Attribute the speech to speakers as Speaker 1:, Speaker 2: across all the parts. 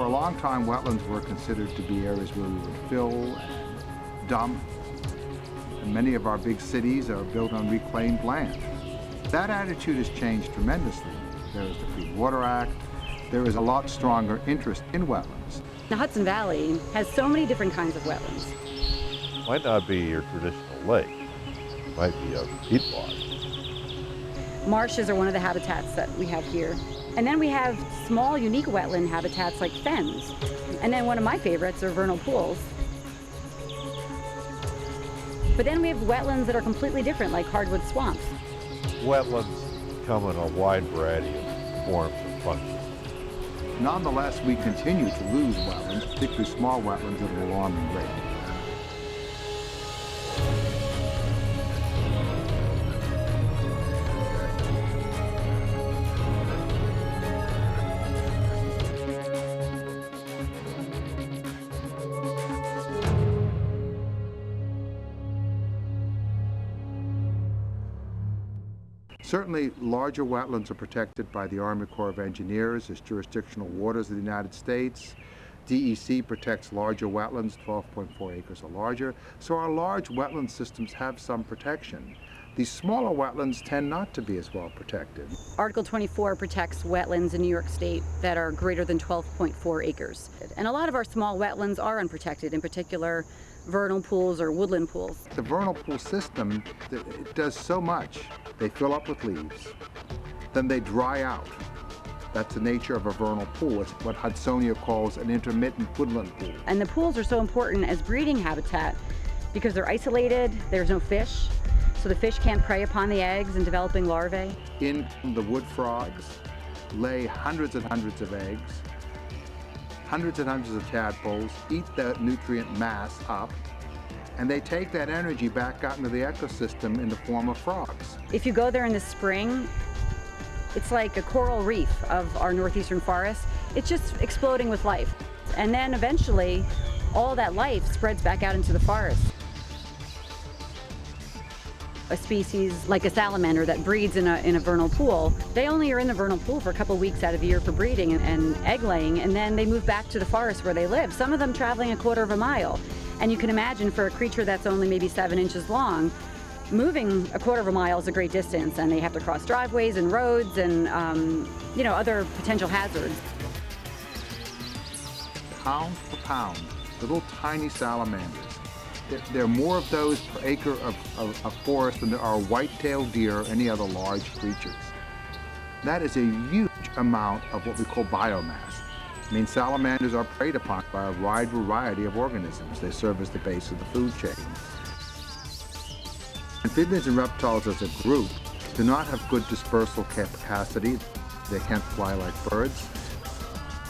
Speaker 1: For a long time, wetlands were considered to be areas where we would fill and dump, and many of our big cities are built on reclaimed land. That attitude has changed tremendously. There is the Clean Water Act. There is a lot stronger interest in wetlands.
Speaker 2: The Hudson Valley has so many different kinds of wetlands.
Speaker 3: Might not be your traditional lake. It might be a peat bog.
Speaker 2: Marshes are one of the habitats that we have here. And then we have small, unique wetland habitats like fens. And then one of my favorites are vernal pools. But then we have wetlands that are completely different, like hardwood swamps.
Speaker 3: Wetlands come in a wide variety of forms and functions.
Speaker 1: Nonetheless, we continue to lose wetlands, particularly small wetlands, at an alarming rate. Certainly, larger wetlands are protected by the Army Corps of Engineers as jurisdictional waters of the United States. DEC protects larger wetlands, 12.4 acres or larger, so our large wetland systems have some protection. These smaller wetlands tend not to be as well protected.
Speaker 2: Article 24 protects wetlands in New York State that are greater than 12.4 acres. And a lot of our small wetlands are unprotected, in particular vernal pools or woodland pools.
Speaker 1: The vernal pool system, it does so much. They fill up with leaves, then they dry out. That's the nature of a vernal pool. It's what Hudsonia calls an intermittent woodland pool.
Speaker 2: And the pools are so important as breeding habitat because they're isolated, there's no fish, so the fish can't prey upon the eggs and developing larvae.
Speaker 1: In the wood frogs lay hundreds and hundreds of eggs, hundreds and hundreds of tadpoles, eat that nutrient mass up, and they take that energy back out into the ecosystem in the form of frogs.
Speaker 2: If you go there in the spring, it's like a coral reef of our northeastern forests. It's just exploding with life. And then eventually, all that life spreads back out into the forest. A species like a salamander that breeds in a vernal pool, they only are in the vernal pool for a couple weeks out of the year for breeding and egg laying, and then they move back to the forest where they live, some of them traveling 1/4 of a mile. And you can imagine for a creature that's only maybe 7 inches long, moving 1/4 of a mile is a great distance, and they have to cross driveways and roads and other potential hazards.
Speaker 1: Pound for pound, little tiny salamanders. There are more of those per acre of forest than there are white-tailed deer or any other large creatures. That is a huge amount of what we call biomass. I mean, salamanders are preyed upon by a wide variety of organisms. They serve as the base of the food chain. Amphibians and reptiles as a group do not have good dispersal capacity. They can't fly like birds.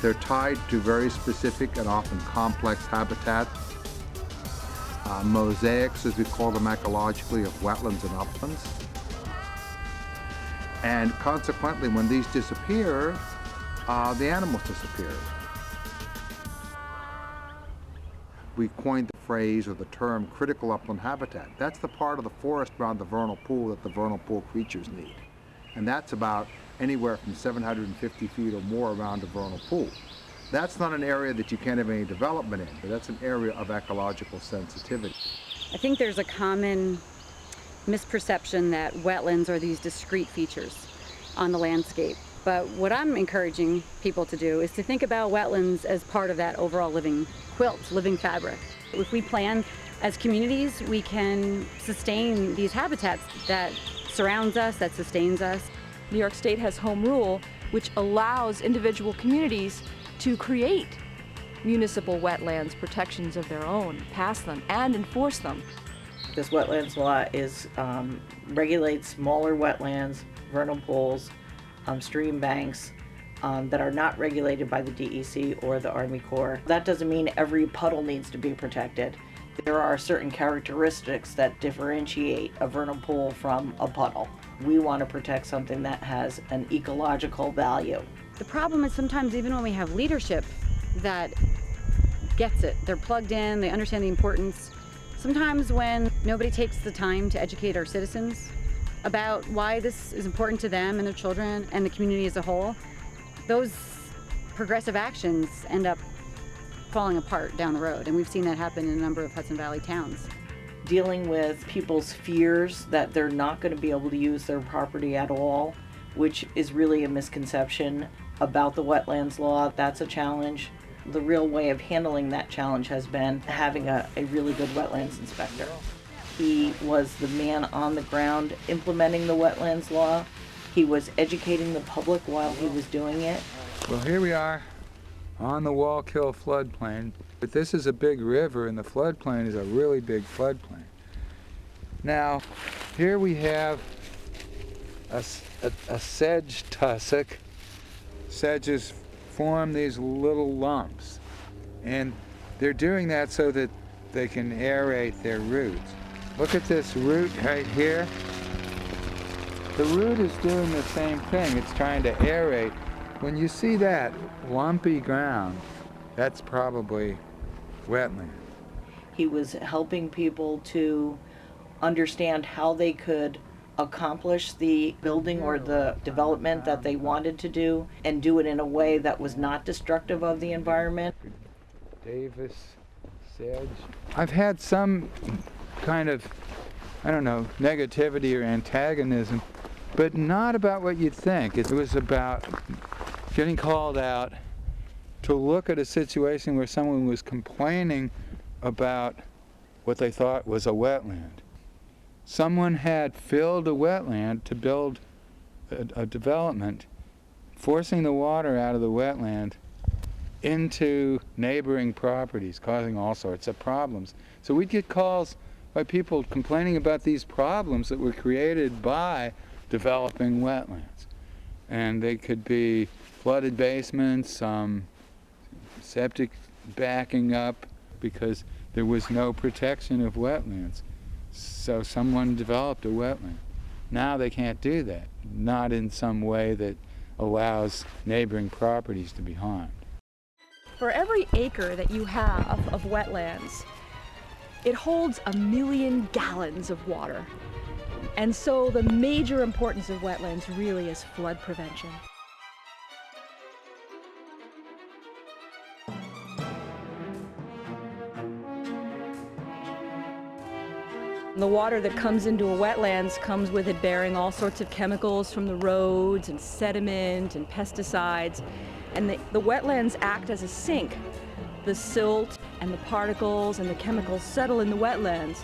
Speaker 1: They're tied to very specific and often complex habitats, mosaics, as we call them ecologically, of wetlands and uplands. And consequently, when these disappear, the animals disappear. We coined the phrase or the term critical upland habitat. That's the part of the forest around the vernal pool that the vernal pool creatures need. And that's about anywhere from 750 feet or more around a vernal pool. That's not an area that you can't have any development in, but that's an area of ecological sensitivity.
Speaker 2: I think there's a common misperception that wetlands are these discrete features on the landscape. But what I'm encouraging people to do is to think about wetlands as part of that overall living quilt, living fabric. If we plan as communities, we can sustain these habitats that surrounds us, that sustains us.
Speaker 4: New York State has home rule, which allows individual communities to create municipal wetlands protections of their own, pass them, and enforce them.
Speaker 5: This wetlands law regulates smaller wetlands, vernal pools, stream banks that are not regulated by the DEC or the Army Corps. That doesn't mean every puddle needs to be protected. There are certain characteristics that differentiate a vernal pool from a puddle. We want to protect something that has an ecological value.
Speaker 2: The problem is sometimes even when we have leadership that gets it, they're plugged in, they understand the importance. Sometimes when nobody takes the time to educate our citizens about why this is important to them and their children and the community as a whole, those progressive actions end up falling apart down the road. And we've seen that happen in a number of Hudson Valley towns.
Speaker 5: Dealing with people's fears that they're not going to be able to use their property at all, which is really a misconception about the wetlands law. That's a challenge. The real way of handling that challenge has been having a really good wetlands inspector. He was the man on the ground implementing the wetlands law. He was educating the public while he was doing it.
Speaker 6: Well, here we are on the Wallkill floodplain. But this is a big river, and the floodplain is a really big floodplain. Now, here we have a sedge tussock. Sedges form these little lumps, and they're doing that so that they can aerate their roots. Look at this root right here. The root is doing the same thing. It's trying to aerate. When you see that lumpy ground, that's probably wetland.
Speaker 5: He was helping people to understand how they could accomplish the building or the development that they wanted to do and do it in a way that was not destructive of the environment.
Speaker 6: Davis sedge. I've had some kind of, I don't know, negativity or antagonism, but not about what you'd think. It was about getting called out to look at a situation where someone was complaining about what they thought was a wetland. Someone had filled a wetland to build a development, forcing the water out of the wetland into neighboring properties, causing all sorts of problems. So we'd get calls by people complaining about these problems that were created by developing wetlands. And they could be flooded basements, septic backing up because there was no protection of wetlands. So someone developed a wetland. Now they can't do that, not in some way that allows neighboring properties to be harmed.
Speaker 4: For every acre that you have of wetlands, it holds 1 million gallons of water. And so the major importance of wetlands really is flood prevention. The water that comes into a wetlands comes with it bearing all sorts of chemicals from the roads and sediment and pesticides. And the wetlands act as a sink. The silt and the particles and the chemicals settle in the wetlands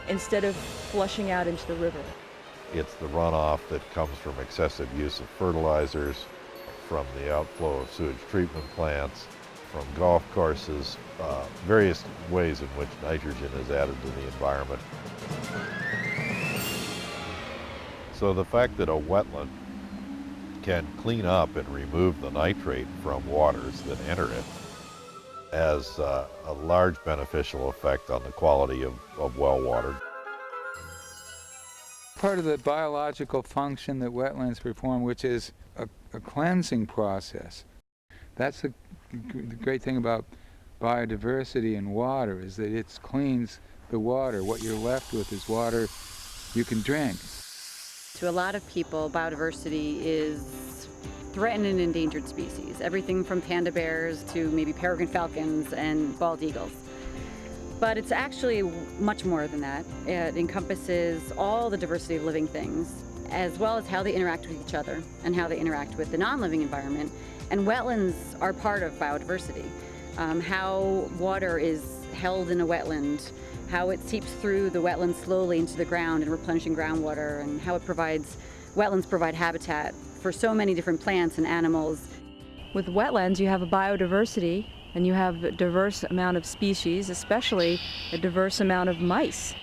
Speaker 4: instead of flushing out into the river.
Speaker 3: It's the runoff that comes from excessive use of fertilizers, from the outflow of sewage treatment plants, from golf courses, various ways in which nitrogen is added to the environment. So the fact that a wetland can clean up and remove the nitrate from waters that enter it has a large beneficial effect on the quality of well water.
Speaker 6: Part of the biological function that wetlands perform, which is a cleansing process. That's the great thing about biodiversity in water, is that it cleans the water. What you're left with is water you can drink.
Speaker 2: To a lot of people, biodiversity is threatened and endangered species. Everything from panda bears to maybe peregrine falcons and bald eagles. But it's actually much more than that. It encompasses all the diversity of living things, as well as how they interact with each other and how they interact with the non-living environment. And wetlands are part of biodiversity. How water is held in a wetland, how it seeps through the wetland slowly into the ground and replenishing groundwater, and how wetlands provide habitat for so many different plants and animals.
Speaker 4: With wetlands, you have a biodiversity and you have a diverse amount of species, especially a diverse amount of mice.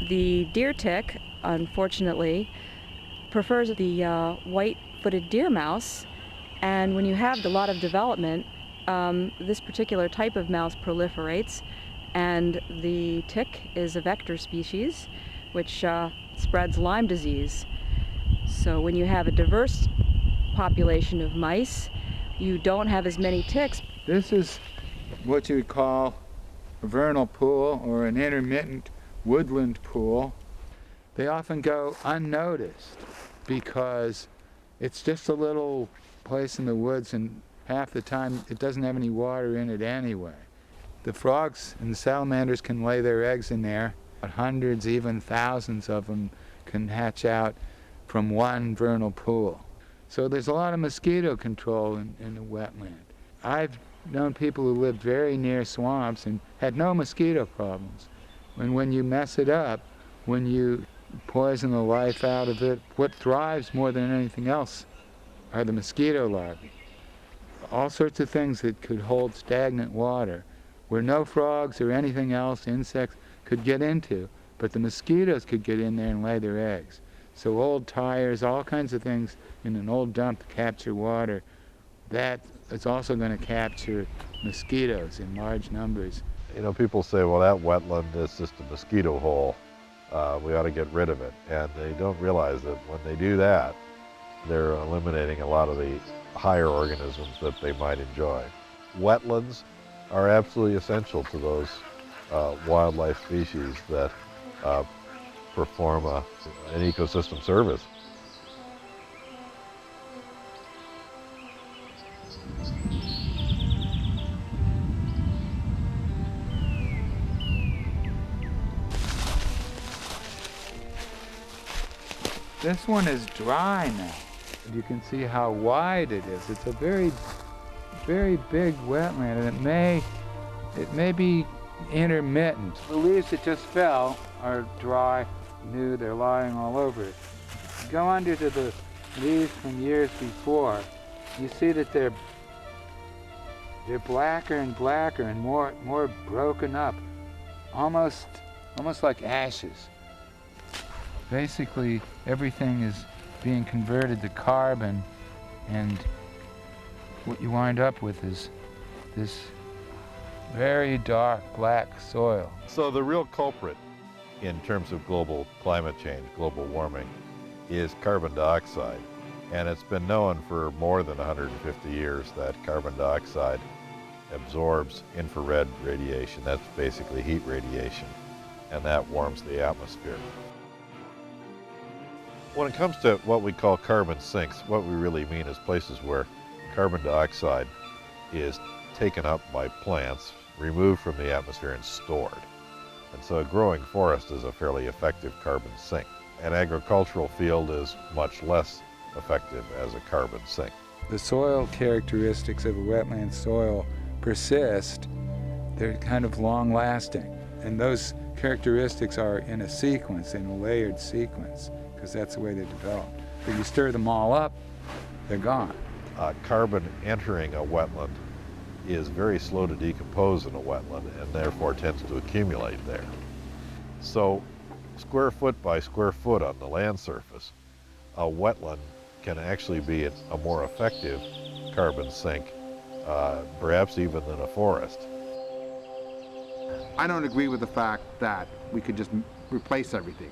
Speaker 4: The deer tick, unfortunately, prefers the white-footed deer mouse, and when you have a lot of development, this particular type of mouse proliferates, and the tick is a vector species which spreads Lyme disease. So when you have a diverse population of mice, you don't have as many ticks.
Speaker 6: This is what you would call a vernal pool or an intermittent woodland pool. they often go unnoticed because it's just a little place in the woods, and half the time it doesn't have any water in it anyway. The frogs and the salamanders can lay their eggs in there. Hundreds, even thousands of them can hatch out from one vernal pool. So there's a lot of mosquito control in the wetland. I've known people who lived very near swamps and had no mosquito problems. And when you mess it up, when you poison the life out of it, what thrives more than anything else are the mosquito larvae. All sorts of things that could hold stagnant water, where no frogs or anything else, insects, could get into, but the mosquitoes could get in there and lay their eggs. So old tires, all kinds of things in an old dump to capture water, that is also going to capture mosquitoes in large numbers.
Speaker 3: You know, people say, well, that wetland is just a mosquito hole. We ought to get rid of it. And they don't realize that when they do that, they're eliminating a lot of the higher organisms that they might enjoy. Wetlands are absolutely essential to those wildlife species that perform an ecosystem service.
Speaker 6: This one is dry now. You can see how wide it is. It's a very, very big wetland, and it may be intermittent. The leaves that just fell are dry, new, they're lying all over it. Go under to the leaves from years before, you see that they're blacker and blacker and more broken up, almost like ashes. Basically, everything is being converted to carbon, and what you wind up with is this very dark black soil.
Speaker 3: So the real culprit in terms of global climate change, global warming, is carbon dioxide. And it's been known for more than 150 years that carbon dioxide absorbs infrared radiation. That's basically heat radiation, and that warms the atmosphere. When it comes to what we call carbon sinks, what we really mean is places where carbon dioxide is taken up by plants, removed from the atmosphere, and stored. And so a growing forest is a fairly effective carbon sink. An agricultural field is much less effective as a carbon sink.
Speaker 6: The soil characteristics of a wetland soil persist. They're kind of long-lasting. And those characteristics are in a sequence, in a layered sequence, because that's the way they develop. If you stir them all up, they're gone.
Speaker 3: Carbon entering a wetland is very slow to decompose in a wetland, and therefore tends to accumulate there. So square foot by square foot on the land surface, a wetland can actually be a more effective carbon sink, perhaps even than a forest.
Speaker 1: I don't agree with the fact that we could just replace everything.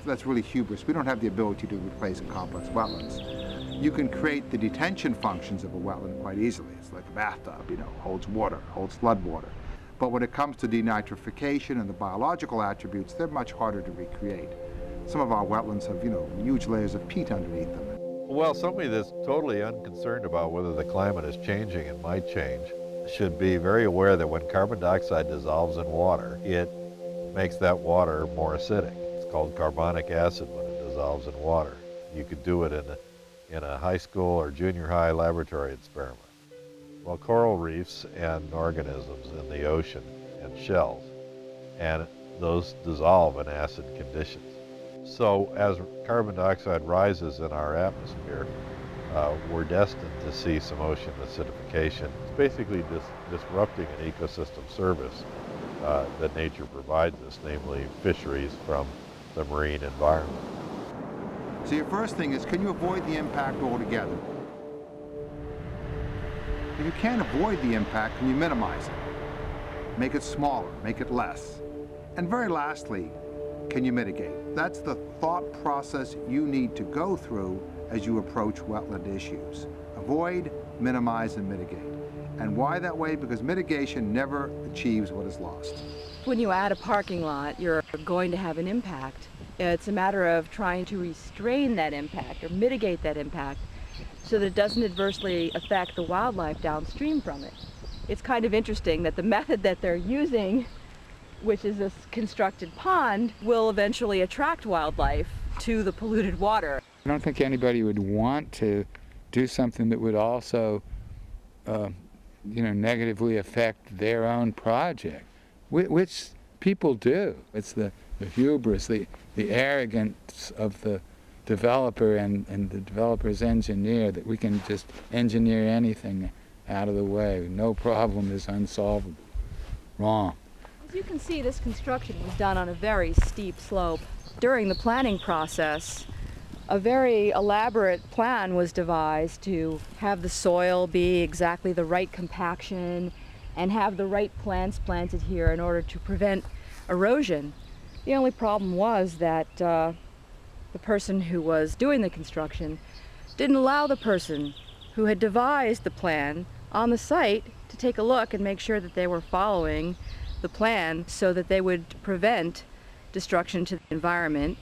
Speaker 1: That's really hubris. We don't have the ability to replace complex wetlands. You can create the detention functions of a wetland quite easily. It's like a bathtub, holds water, holds flood water. But when it comes to denitrification and the biological attributes, they're much harder to recreate. Some of our wetlands have, huge layers of peat underneath them.
Speaker 3: Well, somebody that's totally unconcerned about whether the climate is changing and might change should be very aware that when carbon dioxide dissolves in water, it makes that water more acidic. It's called carbonic acid when it dissolves in water. You could do it in a high school or junior high laboratory experiment. Well, coral reefs and organisms in the ocean and shells, and those dissolve in acid conditions. So as carbon dioxide rises in our atmosphere, we're destined to see some ocean acidification. It's basically disrupting an ecosystem service that nature provides us, namely fisheries from the marine environment.
Speaker 1: So your first thing is, can you avoid the impact altogether? If you can't avoid the impact, can you minimize it? Make it smaller, make it less. And very lastly, can you mitigate? That's the thought process you need to go through as you approach wetland issues. Avoid, minimize, and mitigate. And why that way? Because mitigation never achieves what is lost.
Speaker 4: When you add a parking lot, you're going to have an impact. It's a matter of trying to restrain that impact or mitigate that impact so that it doesn't adversely affect the wildlife downstream from it. It's kind of interesting that the method that they're using, which is this constructed pond, will eventually attract wildlife to the polluted water.
Speaker 6: I don't think anybody would want to do something that would also, negatively affect their own project, which people do. It's the hubris, the arrogance of the developer and the developer's engineer that we can just engineer anything out of the way. No problem is unsolvable. Wrong.
Speaker 4: As you can see, this construction was done on a very steep slope. During the planning process, a very elaborate plan was devised to have the soil be exactly the right compaction and have the right plants planted here in order to prevent erosion. The only problem was that the person who was doing the construction didn't allow the person who had devised the plan on the site to take a look and make sure that they were following the plan so that they would prevent destruction to the environment.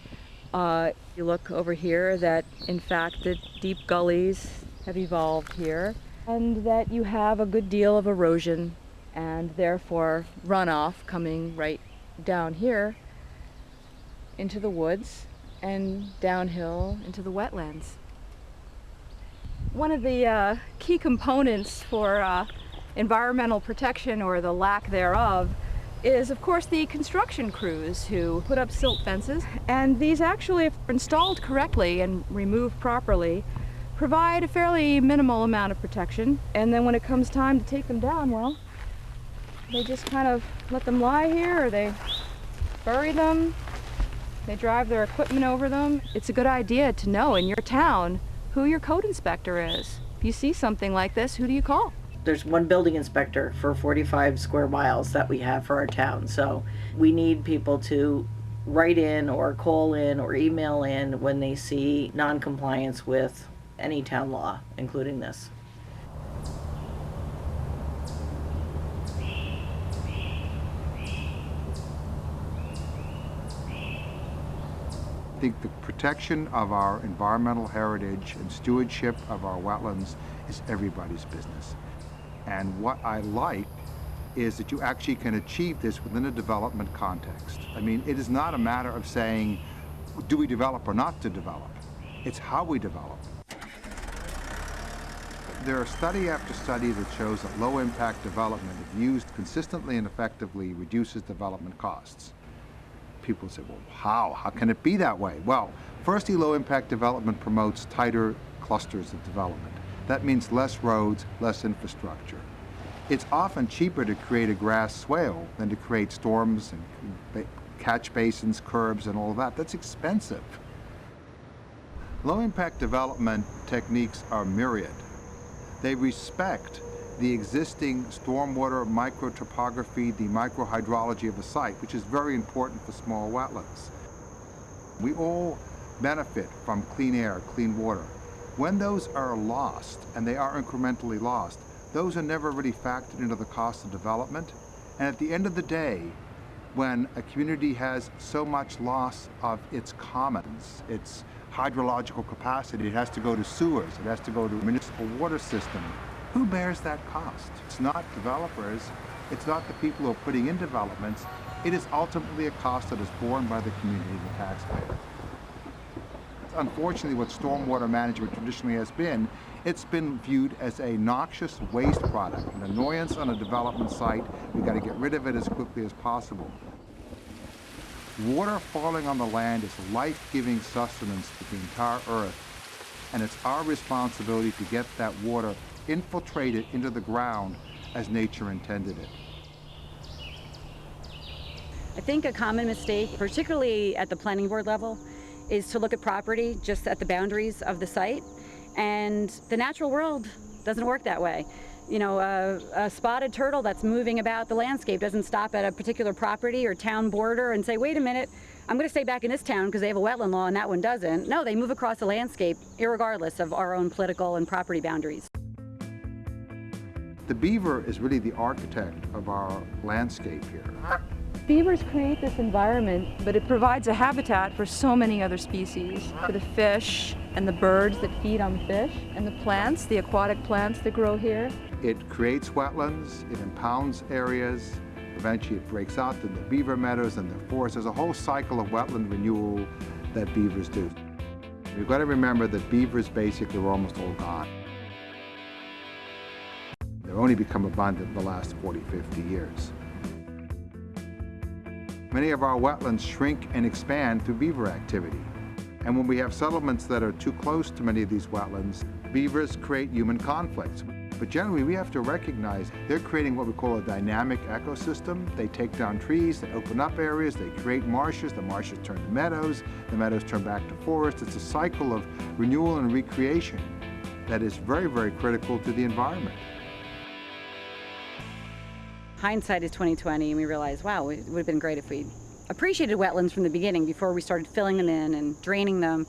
Speaker 4: You look over here that in fact the deep gullies have evolved here and that you have a good deal of erosion and therefore runoff coming right down here into the woods and downhill into the wetlands. One of the key components for environmental protection, or the lack thereof, is of course the construction crews who put up silt fences, and these actually, if installed correctly and removed properly, provide a fairly minimal amount of protection. And then when it comes time to take them down, well, they just kind of let them lie here, or they bury them, they drive their equipment over them. It's a good idea to know in your town who your code inspector is. If you see something like this, who do you call?
Speaker 5: There's one building inspector for 45 square miles that we have for our town. So we need people to write in or call in or email in when they see non-compliance with any town law, including this.
Speaker 1: I think the protection of our environmental heritage and stewardship of our wetlands is everybody's business. And what I like is that you actually can achieve this within a development context. I mean, it is not a matter of saying, do we develop or not to develop? It's how we develop. There are study after study that shows that low-impact development, if used consistently and effectively, reduces development costs. People say, well, how? How can it be that way? Well, firstly, low-impact development promotes tighter clusters of development. That means less roads, less infrastructure. It's often cheaper to create a grass swale than to create storms and catch basins, curbs, and all of that. That's expensive. Low-impact development techniques are myriad. They respect the existing stormwater microtopography, the microhydrology of a site, which is very important for small wetlands. We all benefit from clean air, clean water. When those are lost, and they are incrementally lost, those are never really factored into the cost of development. And at the end of the day, when a community has so much loss of its commons, its hydrological capacity, it has to go to sewers, it has to go to a municipal water system, who bears that cost? It's not developers, it's not the people who are putting in developments, it is ultimately a cost that is borne by the community, the taxpayer. Unfortunately, what stormwater management traditionally has been, it's been viewed as a noxious waste product, an annoyance on a development site. We've got to get rid of it as quickly as possible. Water falling on the land is life-giving sustenance to the entire earth, and it's our responsibility to get that water infiltrated into the ground as nature intended it.
Speaker 2: I think a common mistake, particularly at the planning board level, is to look at property just at the boundaries of the site, and the natural world doesn't work that way. You know, a spotted turtle that's moving about the landscape doesn't stop at a particular property or town border and say, wait a minute, I'm going to stay back in this town because they have a wetland law and that one doesn't. No, they move across the landscape irregardless of our own political and property boundaries.
Speaker 1: The beaver is really the architect of our landscape here.
Speaker 4: Beavers create this environment, but it provides a habitat for so many other species, for the fish and the birds that feed on fish, and the plants, the aquatic plants that grow here.
Speaker 1: It creates wetlands, it impounds areas, eventually it breaks out in the beaver meadows and the forests. There's a whole cycle of wetland renewal that beavers do. We've got to remember that beavers basically were almost all gone. They've only become abundant in the last 40, 50 years. Many of our wetlands shrink and expand through beaver activity. And when we have settlements that are too close to many of these wetlands, beavers create human conflicts. But generally, we have to recognize they're creating what we call a dynamic ecosystem. They take down trees, they open up areas, they create marshes, the marshes turn to meadows, the meadows turn back to forests. It's a cycle of renewal and recreation that is very, very critical to the environment.
Speaker 2: Hindsight is 20/20, and we realized, wow, it would have been great if we appreciated wetlands from the beginning before we started filling them in and draining them.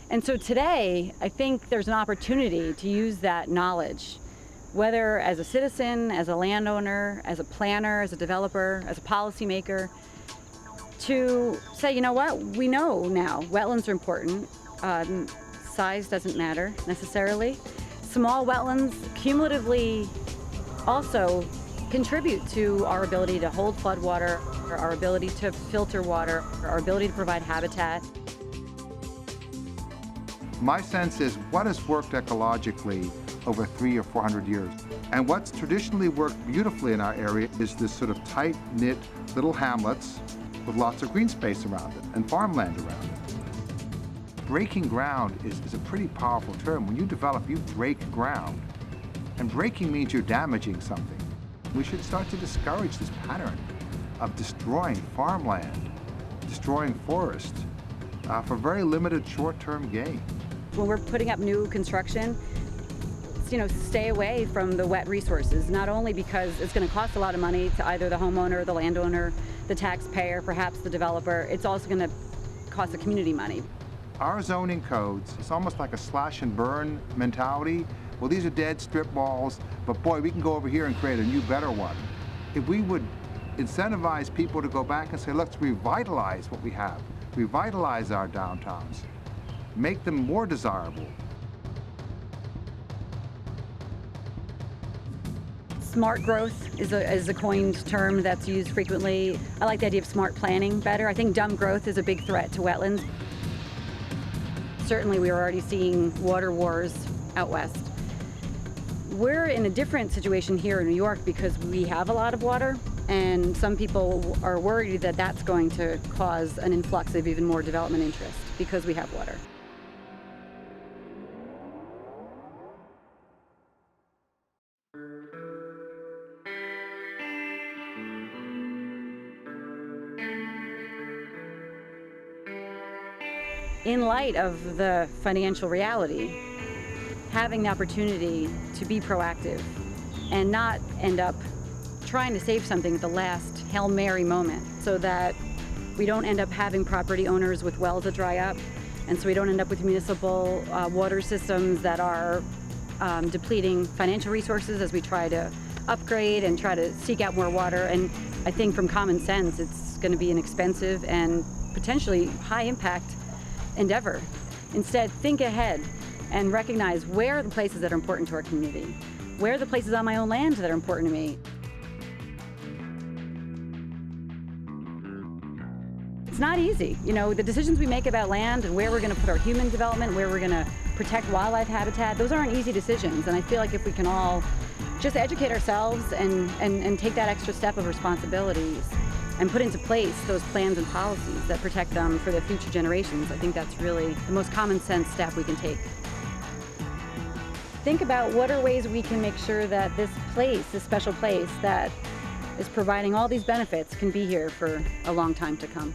Speaker 2: And so today, I think there's an opportunity to use that knowledge, whether as a citizen, as a landowner, as a planner, as a developer, as a policymaker, to say, you know what, we know now wetlands are important. Size doesn't matter necessarily. Small wetlands cumulatively also contribute to our ability to hold floodwater, our ability to filter water, our ability to provide habitat.
Speaker 1: My sense is what has worked ecologically over 300 or 400 years. And what's traditionally worked beautifully in our area is this sort of tight-knit little hamlets with lots of green space around it and farmland around it. Breaking ground is a pretty powerful term. When you develop, you break ground. And breaking means you're damaging something. We should start to discourage this pattern of destroying farmland, destroying forest for very limited short-term gain.
Speaker 2: When we're putting up new construction, stay away from the wet resources, not only because it's going to cost a lot of money to either the homeowner, the landowner, the taxpayer, perhaps the developer. It's also going to cost the community money.
Speaker 1: Our zoning codes, it's almost like a slash and burn mentality. Well, these are dead strip malls, but boy, we can go over here and create a new, better one. If we would incentivize people to go back and say, let's revitalize what we have, revitalize our downtowns, make them more desirable.
Speaker 2: Smart growth is a coined term that's used frequently. I like the idea of smart planning better. I think dumb growth is a big threat to wetlands. Certainly, we are already seeing water wars out west. We're in a different situation here in New York because we have a lot of water, and some people are worried that that's going to cause an influx of even more development interest because we have water. In light of the financial reality, having the opportunity to be proactive and not end up trying to save something at the last Hail Mary moment so that we don't end up having property owners with wells that dry up, and so we don't end up with municipal water systems that are depleting financial resources as we try to upgrade and try to seek out more water. And I think from common sense, it's going to be an expensive and potentially high impact endeavor. Instead, think ahead and recognize where are the places that are important to our community, where are the places on my own land that are important to me. It's not easy. The decisions we make about land and where we're going to put our human development, where we're going to protect wildlife habitat, those aren't easy decisions. And I feel like if we can all just educate ourselves and take that extra step of responsibilities and put into place those plans and policies that protect them for the future generations, I think that's really the most common sense step we can take. Think about what are ways we can make sure that this place, this special place that is providing all these benefits, can be here for a long time to come.